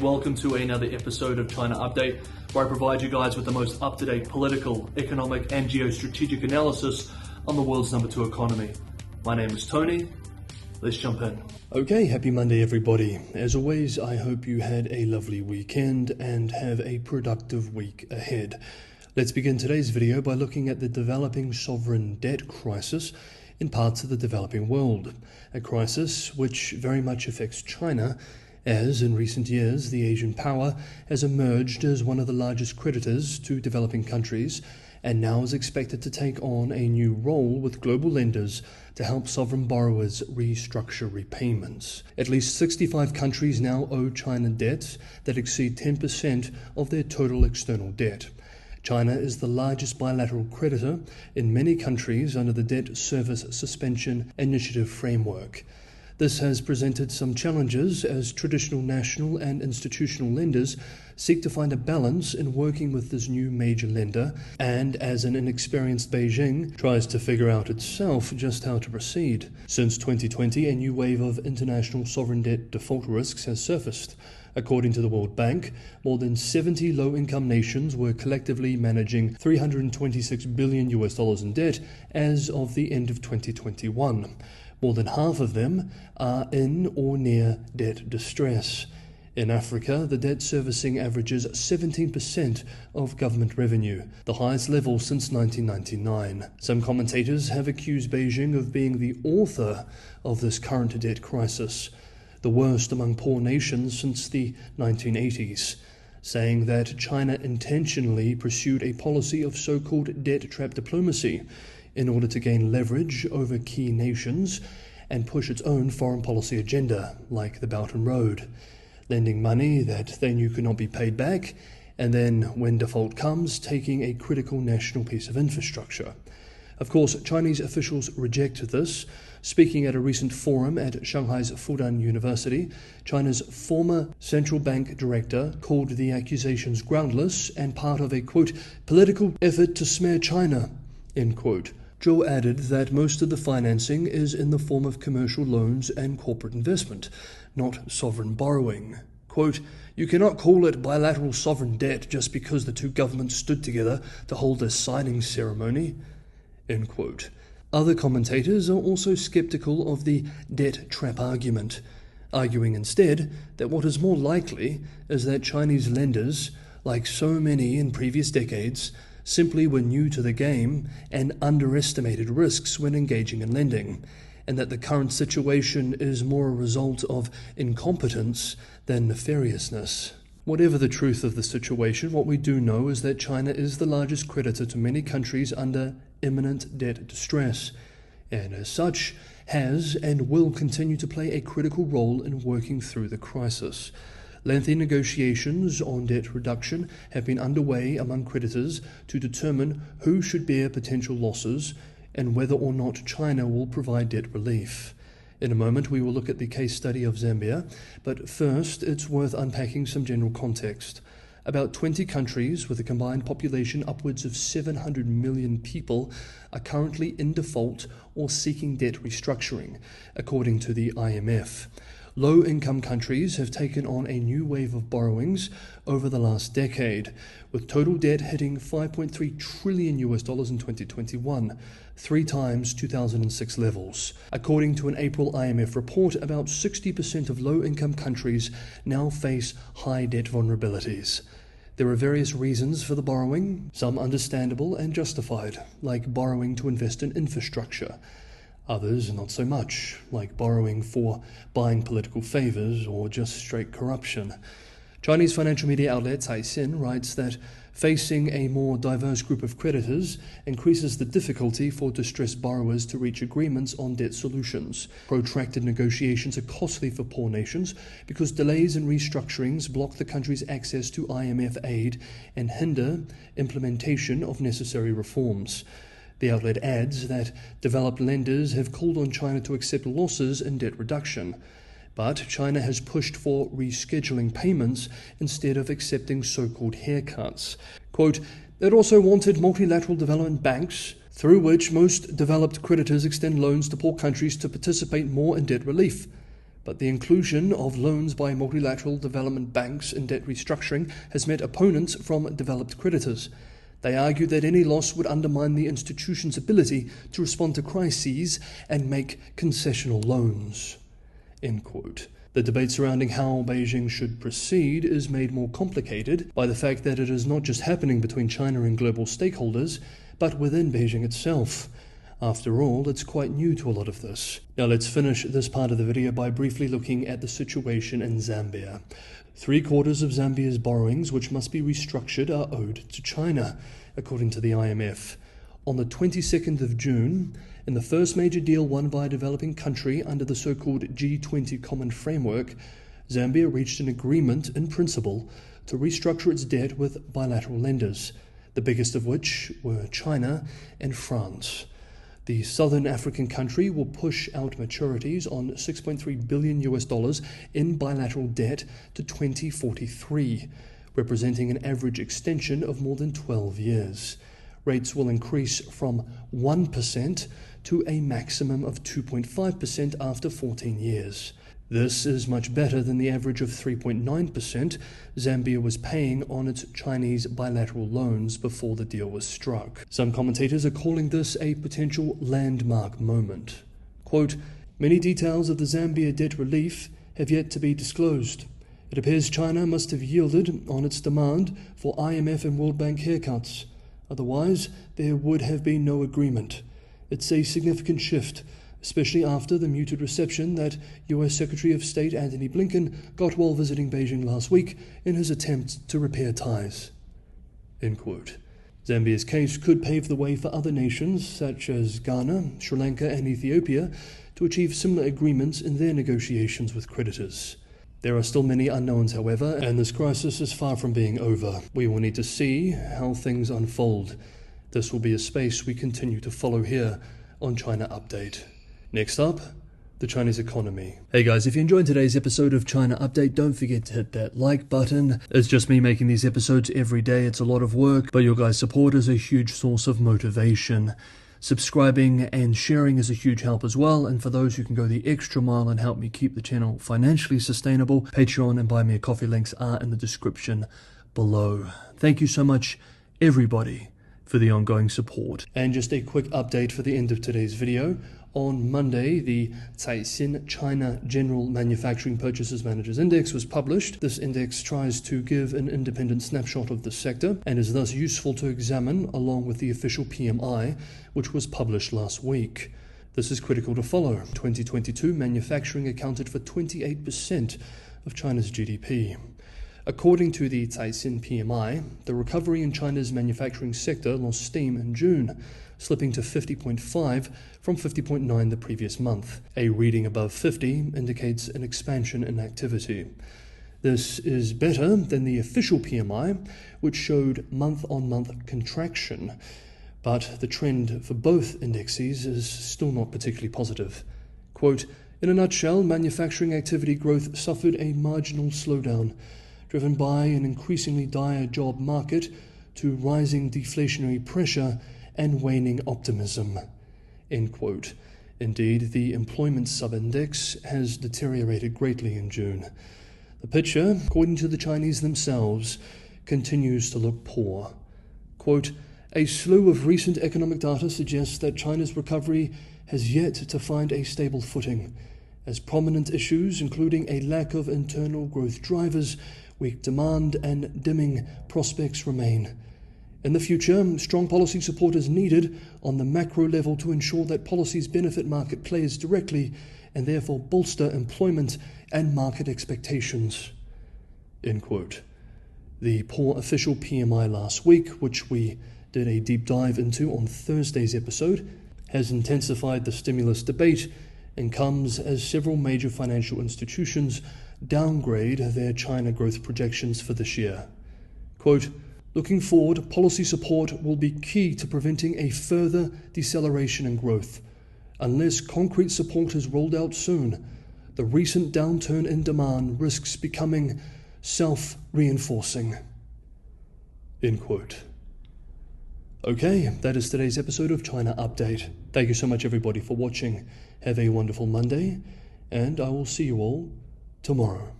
Welcome to another episode of China Update, where I provide you guys with the most up-to-date political, economic and geostrategic analysis on the world's number 2 economy. My name is Tony. Let's jump in. Okay, happy Monday everybody. As always, I hope you had a lovely weekend and have a productive week ahead. Let's begin today's video by looking at the developing sovereign debt crisis in parts of the developing world, a crisis which very much affects China, as in recent years the Asian power has emerged as one of the largest creditors to developing countries and now is expected to take on a new role with global lenders to help sovereign borrowers restructure repayments. At least 65 countries now owe China debts that exceed 10% of their total external debt. China is the largest bilateral creditor in many countries under the Debt Service Suspension Initiative framework. This has presented some challenges as traditional national and institutional lenders seek to find a balance in working with this new major lender, and as an inexperienced Beijing tries to figure out itself just how to proceed. Since 2020, a new wave of international sovereign debt default risks has surfaced. According to the World Bank, more than 70 low-income nations were collectively managing $326 billion in debt as of the end of 2021. More than half of them are in or near debt distress. In Africa, the debt servicing averages 17% of government revenue, the highest level since 1999. Some commentators have accused Beijing of being the author of this current debt crisis, the worst among poor nations since the 1980s, saying that China intentionally pursued a policy of so-called debt trap diplomacy in order to gain leverage over key nations and push its own foreign policy agenda, like the Belt and Road, lending money that they knew could not be paid back, and then, when default comes, taking a critical national piece of infrastructure. Of course, Chinese officials rejected this. Speaking at a recent forum at Shanghai's Fudan University, China's former central bank director called the accusations groundless and part of a, quote, political effort to smear China, end quote. Zhou added that most of the financing is in the form of commercial loans and corporate investment, not sovereign borrowing. Quote, you cannot call it bilateral sovereign debt just because the two governments stood together to hold a signing ceremony, end quote. Other commentators are also skeptical of the debt trap argument, arguing instead that what is more likely is that Chinese lenders, like so many in previous decades, simply were new to the game and underestimated risks when engaging in lending, and that the current situation is more a result of incompetence than nefariousness. Whatever the truth of the situation, what we do know is that China is the largest creditor to many countries under imminent debt distress, and as such has and will continue to play a critical role in working through the crisis. Lengthy negotiations on debt reduction have been underway among creditors to determine who should bear potential losses and whether or not China will provide debt relief. In a moment, we will look at the case study of Zambia, but first, it's worth unpacking some general context. About 20 countries with a combined population upwards of 700 million people are currently in default or seeking debt restructuring, according to the IMF. Low-income countries have taken on a new wave of borrowings over the last decade, with total debt hitting $5.3 trillion in 2021, 3 times 2006 levels. According to an April IMF report, about 60% of low-income countries now face high debt vulnerabilities. There are various reasons for the borrowing, some understandable and justified, like borrowing to invest in infrastructure. Others not so much, like borrowing for buying political favors or just straight corruption. Chinese financial media outlet Caixin writes that facing a more diverse group of creditors increases the difficulty for distressed borrowers to reach agreements on debt solutions. Protracted negotiations are costly for poor nations because delays in restructurings block the country's access to IMF aid and hinder implementation of necessary reforms. The outlet adds that developed lenders have called on China to accept losses in debt reduction, but China has pushed for rescheduling payments instead of accepting so-called haircuts. Quote, it also wanted multilateral development banks, through which most developed creditors extend loans to poor countries to participate more in debt relief. But the inclusion of loans by multilateral development banks in debt restructuring has met opponents from developed creditors. They argue that any loss would undermine the institution's ability to respond to crises and make concessional loans. End quote. The debate surrounding how Beijing should proceed is made more complicated by the fact that it is not just happening between China and global stakeholders, but within Beijing itself. After all, it's quite new to a lot of this. Now let's finish this part of the video by briefly looking at the situation in Zambia. 3/4 of Zambia's borrowings, which must be restructured, are owed to China, according to the IMF. On the 22nd of June, in the first major deal won by a developing country under the so-called G20 Common Framework, Zambia reached an agreement in principle to restructure its debt with bilateral lenders, the biggest of which were China and France. The Southern African country will push out maturities on $6.3 billion in bilateral debt to 2043, representing an average extension of more than 12 years. Rates will increase from 1% to a maximum of 2.5% after 14 years. This is much better than the average of 3.9% Zambia was paying on its Chinese bilateral loans before the deal was struck. Some commentators are calling this a potential landmark moment. Quote, "Many details of the Zambia debt relief have yet to be disclosed. It appears China must have yielded on its demand for IMF and World Bank haircuts. Otherwise, there would have been no agreement. It's a significant shift, especially after the muted reception that US Secretary of State Antony Blinken got while visiting Beijing last week in his attempt to repair ties." End quote. Zambia's case could pave the way for other nations such as Ghana, Sri Lanka and Ethiopia to achieve similar agreements in their negotiations with creditors. There are still many unknowns, however, and this crisis is far from being over. We will need to see how things unfold. This will be a space we continue to follow here on China Update. Next up, the Chinese economy. Hey guys, if you enjoyed today's episode of China Update, don't forget to hit that like button. It's just me making these episodes every day. It's a lot of work, but your guys' support is a huge source of motivation. Subscribing and sharing is a huge help as well, and for those who can go the extra mile and help me keep the channel financially sustainable, Patreon and Buy Me a Coffee links are in the description below. Thank you so much, everybody, for the ongoing support. And just a quick update for the end of today's video. On Monday, the Caixin China General Manufacturing Purchases Managers Index was published. This index tries to give an independent snapshot of the sector and is thus useful to examine along with the official PMI, which was published last week. This is critical to follow. 2022, manufacturing accounted for 28% of China's GDP. According to the Caixin PMI, the recovery in China's manufacturing sector lost steam in June, slipping to 50.5 from 50.9 the previous month. A reading above 50 indicates an expansion in activity. This is better than the official PMI, which showed month-on-month contraction, but the trend for both indexes is still not particularly positive. Quote, "In a nutshell, manufacturing activity growth suffered a marginal slowdown, driven by an increasingly dire job market to rising deflationary pressure and waning optimism." End quote. Indeed, the employment sub-index has deteriorated greatly in June. The picture, according to the Chinese themselves, continues to look poor. Quote, "A slew of recent economic data suggests that China's recovery has yet to find a stable footing, as prominent issues, including a lack of internal growth drivers, weak demand, and dimming prospects remain. In the future, strong policy support is needed on the macro level to ensure that policies benefit market players directly and therefore bolster employment and market expectations." End quote. The poor official PMI last week, which we did a deep dive into on Thursday's episode, has intensified the stimulus debate and comes as several major financial institutions downgrade their China growth projections for this year. Quote, "Looking forward, policy support will be key to preventing a further deceleration in growth. Unless concrete support is rolled out soon, the recent downturn in demand risks becoming self-reinforcing." End quote. Okay, that is today's episode of China Update. Thank you so much, everybody, for watching. Have a wonderful Monday, and I will see you all tomorrow.